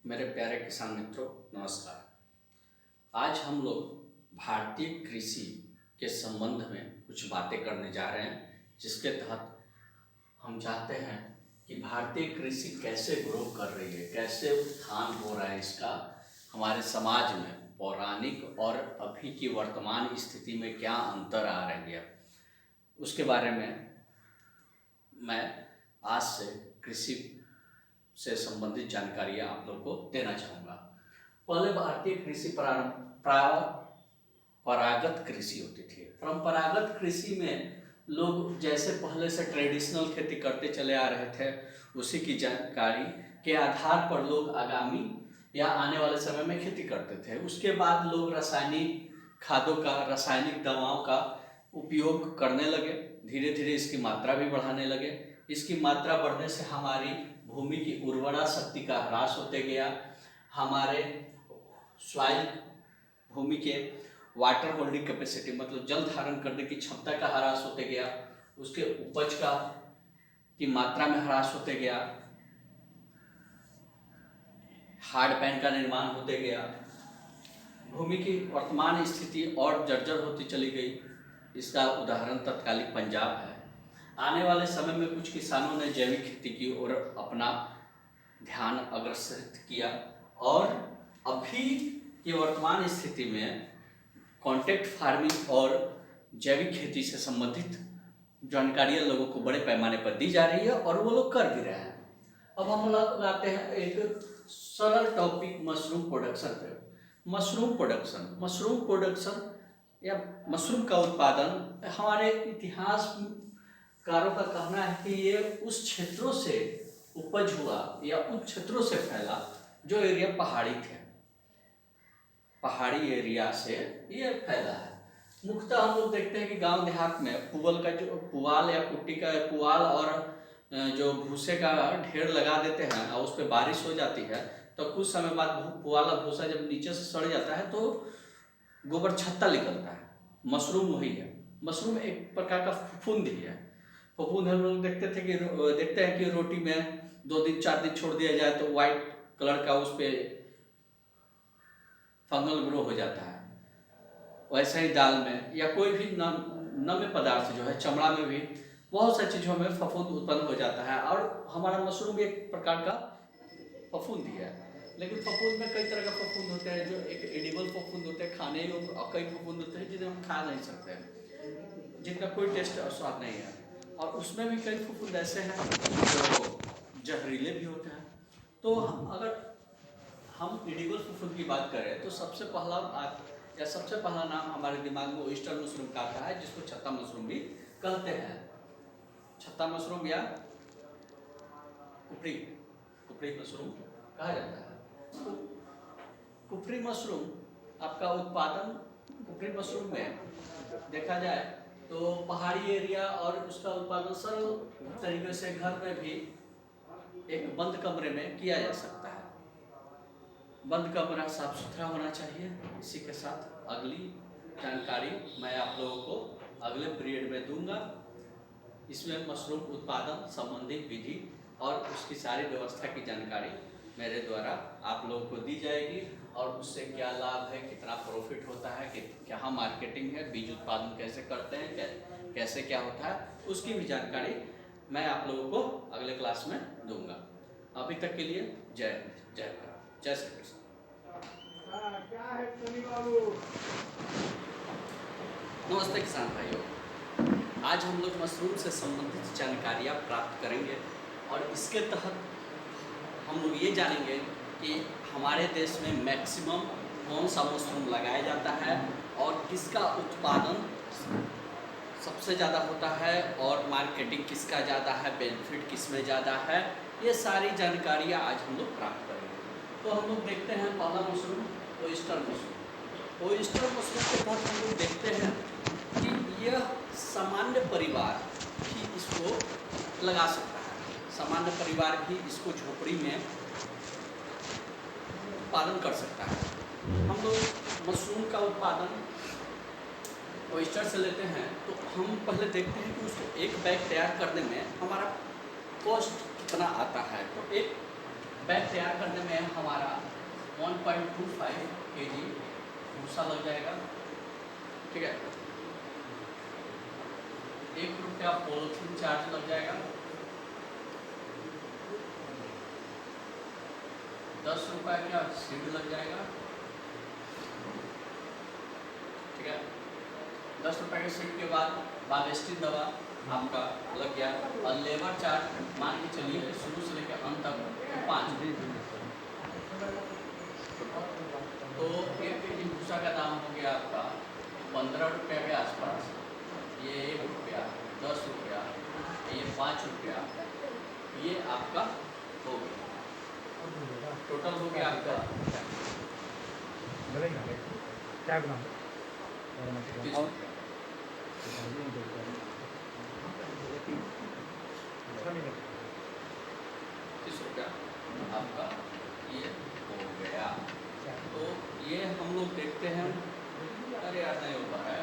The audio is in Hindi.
मेरे प्यारे किसान मित्रों, नमस्कार। आज हम लोग भारतीय कृषि के संबंध में कुछ बातें करने जा रहे हैं, जिसके तहत हम चाहते हैं कि भारतीय कृषि कैसे ग्रो कर रही है, कैसे उत्थान हो रहा है इसका हमारे समाज में, पौराणिक और अभी की वर्तमान स्थिति में क्या अंतर आ रही है, उसके बारे में मैं आज से कृषि से संबंधित जानकारियाँ आप लोग को देना चाहूँगा। पहले भारतीय कृषि परंपरागत कृषि होती थी। परंपरागत कृषि में लोग जैसे पहले से ट्रेडिशनल खेती करते चले आ रहे थे, उसी की जानकारी के आधार पर लोग आगामी या आने वाले समय में खेती करते थे। उसके बाद लोग रासायनिक खादों का, रासायनिक दवाओं का उपयोग करने लगे, धीरे धीरे इसकी मात्रा भी बढ़ाने लगे। इसकी मात्रा बढ़ने से हमारी भूमि की उर्वरा शक्ति का ह्रास होते गया, हमारे सॉइल भूमि के वाटर होल्डिंग कैपेसिटी मतलब जल धारण करने की क्षमता का ह्रास होते गया, उसके उपज का की मात्रा में ह्रास होते गया, हार्ड पैन का निर्माण होते गया, भूमि की वर्तमान स्थिति और जर्जर होती चली गई। इसका उदाहरण तत्कालिक पंजाब है। आने वाले समय में कुछ किसानों ने जैविक खेती की ओर अपना ध्यान अग्रसर किया और अभी की वर्तमान स्थिति में कॉन्ट्रैक्ट फार्मिंग और जैविक खेती से संबंधित जानकारियाँ लोगों को बड़े पैमाने पर दी जा रही है और वो लोग कर भी रहे हैं। अब हम लोग आते हैं एक सरल टॉपिक मशरूम प्रोडक्शन पे। मशरूम प्रोडक्शन या मशरूम का उत्पादन हमारे इतिहासकारों का कहना है कि ये उस क्षेत्रों से उपज हुआ या उन क्षेत्रों से फैला जो एरिया पहाड़ी थे, पहाड़ी एरिया से ये फैला है। मुख्यतः हम लोग देखते हैं कि गांव देहात में पुआल का जो पुआल या कुट्टी का पुआल और जो भूसे का ढेर लगा देते हैं और उस पर बारिश हो जाती है, तो कुछ समय बाद पुआल और भूसा जब नीचे से सड़ जाता है तो गोबर छत्ता निकलता है। मशरूम वही है। मशरूम एक प्रकार का फफूंद ही है। फफूंद हम लोग देखते हैं कि रोटी में 2 दिन 4 दिन छोड़ दिया जाए तो वाइट कलर का उस पर फंगल ग्रो हो जाता है। वैसे ही दाल में या कोई भी नम्य पदार्थ जो है, चमड़ा में भी बहुत सारी चीज़ों में फफूंद उत्पन्न हो जाता है और हमारा मशरूम एक प्रकार का फफूंद ही है। लेकिन फफूंद में कई तरह का फफूंद होते हैं, जो एक एडिबल फफूंद होते हैं खाने योग्य, और कई फफूंद होते हैं जिन्हें हम खा नहीं सकते, जिनका कोई टेस्ट और स्वाद नहीं है। और उसमें भी कई फफूंद ऐसे हैं जो जहरीले भी होते हैं। तो अगर हम एडिबल फफूंद की बात करें तो सबसे पहला नाम हमारे दिमाग में ओयस्टर मशरूम का आता है, जिसको छत्ता मशरूम भी कहते हैं। छत्ता मशरूम या कुपरी मशरूम कहा जाता है। तो कुपरी मशरूम आपका उत्पादन कुपरी मशरूम में देखा जाए तो पहाड़ी एरिया और उसका उत्पादन सरल तरीके से घर में भी एक बंद कमरे में किया जा सकता है। बंद कमरा साफ सुथरा होना चाहिए। इसी के साथ अगली जानकारी मैं आप लोगों को अगले पीरियड में दूंगा। इसमें मशरूम उत्पादन संबंधी विधि और उसकी सारी व्यवस्था की जानकारी मेरे द्वारा आप लोगों को दी जाएगी और उससे क्या लाभ है, कितना प्रॉफिट होता है, कि क्या मार्केटिंग है, बीज उत्पादन कैसे करते हैं, कैसे क्या होता है, उसकी भी जानकारी मैं आप लोगों को अगले क्लास में दूंगा। अभी तक के लिए जय हिंद, जय भारत, जय श्री कृष्ण। नमस्ते किसान भाइयों, आज हम लोग मशरूम से संबंधित जानकारियाँ प्राप्त करेंगे और इसके तहत हम लोग ये जानेंगे कि हमारे देश में मैक्सिमम कौन सा मशरूम लगाया जाता है और किसका उत्पादन सबसे ज़्यादा होता है और मार्केटिंग किसका ज़्यादा है, बेनिफिट किस में ज़्यादा है, ये सारी जानकारियाँ आज हम लोग प्राप्त करेंगे। तो हम लोग देखते हैं पहला mushroom oyster mushroom. Oyster mushroom के तहत हम लोग देखते हैं कि यह सामान्य परिवार भी इसको लगा सकता है। सामान्य परिवार भी इसको झोपड़ी में उत्पादन कर सकता है। हम लोग मशरूम का उत्पादन ओयस्टर से लेते हैं तो हम पहले देखते हैं कि उसको एक बैग तैयार करने में हमारा कॉस्ट कितना आता है। तो एक बैग तैयार करने में हमारा 1.25 kg भूसा लग जाएगा, ठीक है। 1 रुपया पॉलिथीन चार्ज लग जाएगा, 10 रुपया क्या सीड लग जाएगा, ठीक है। 10 रुपये के सीड के बाद बावेस्टिन दवा आपका लग गया, और लेबर चार्ज मान के चलिए शुरू से लेकर अंत तक 5। तो 1 kg भूसा का दाम हो गया आपका 15 रुपया के आसपास। ये 1 रुपया, 10 रुपया, ये 5 रुपया, ये आपका हो गया, टोटल हो गया आपका 30 रुपया। 30 रुपया आपका ये हो गया। तो ये हम लोग देखते हैं, अरे यार नहीं हो पा रहा है।